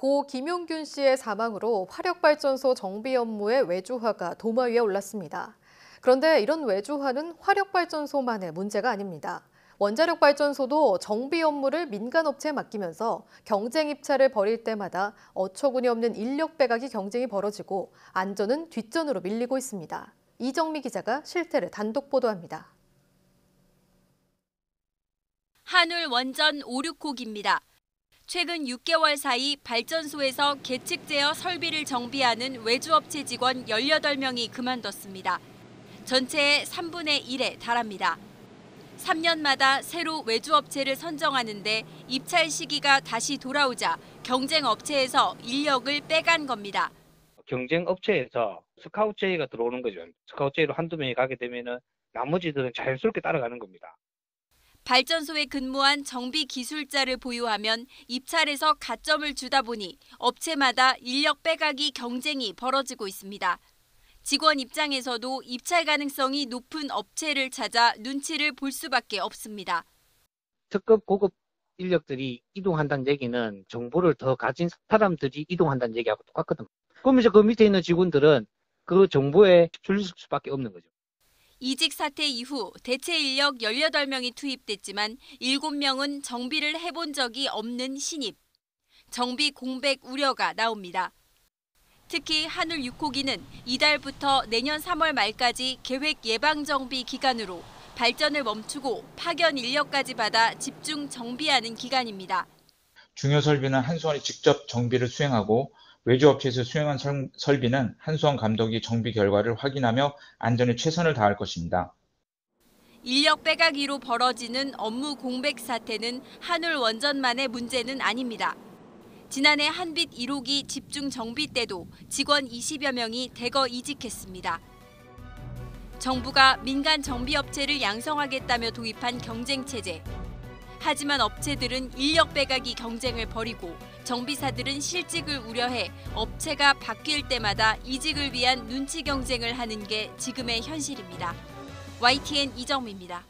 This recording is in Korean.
고 김용균 씨의 사망으로 화력발전소 정비 업무의 외주화가 도마 위에 올랐습니다. 그런데 이런 외주화는 화력발전소만의 문제가 아닙니다. 원자력발전소도 정비 업무를 민간업체에 맡기면서 경쟁 입찰을 벌일 때마다 어처구니 없는 인력 빼가기 경쟁이 벌어지고 안전은 뒷전으로 밀리고 있습니다. 이정미 기자가 실태를 단독 보도합니다. 한울원전 5, 6호기입니다. 최근 6개월 사이 발전소에서 계측 제어 설비를 정비하는 외주업체 직원 18명이 그만뒀습니다. 전체의 3분의 1에 달합니다. 3년마다 새로 외주업체를 선정하는데 입찰 시기가 다시 돌아오자 경쟁 업체에서 인력을 빼간 겁니다. 경쟁 업체에서 스카우트 제의가 들어오는 거죠. 스카우트 제의로 한두 명이 가게 되면은 나머지들은 자연스럽게 따라가는 겁니다. 발전소에 근무한 정비 기술자를 보유하면 입찰에서 가점을 주다 보니 업체마다 인력 빼가기 경쟁이 벌어지고 있습니다. 직원 입장에서도 입찰 가능성이 높은 업체를 찾아 눈치를 볼 수밖에 없습니다. 특급 고급 인력들이 이동한다는 얘기는 정보를 더 가진 사람들이 이동한다는 얘기하고 똑같거든. 그럼 이제 그 밑에 있는 직원들은 그 정보에 휩쓸릴 수밖에 없는 거죠. 이직 사태 이후 대체 인력 18명이 투입됐지만 7명은 정비를 해본 적이 없는 신입. 정비 공백 우려가 나옵니다. 특히 한울 6호기는 이달부터 내년 3월 말까지 계획 예방 정비 기간으로 발전을 멈추고 파견 인력까지 받아 집중 정비하는 기간입니다. 중요 설비는 한수원이 직접 정비를 수행하고 외주업체에서 수행한 설비는 한수원 감독이 정비 결과를 확인하며 안전에 최선을 다할 것입니다. 인력 빼가기로 벌어지는 업무 공백 사태는 한울원전만의 문제는 아닙니다. 지난해 한빛 1호기 집중 정비 때도 직원 20여 명이 대거 이직했습니다. 정부가 민간 정비업체를 양성하겠다며 도입한 경쟁체제. 하지만 업체들은 인력 빼가기 경쟁을 벌이고 정비사들은 실직을 우려해 업체가 바뀔 때마다 이직을 위한 눈치 경쟁을 하는 게 지금의 현실입니다. YTN 이정미입니다.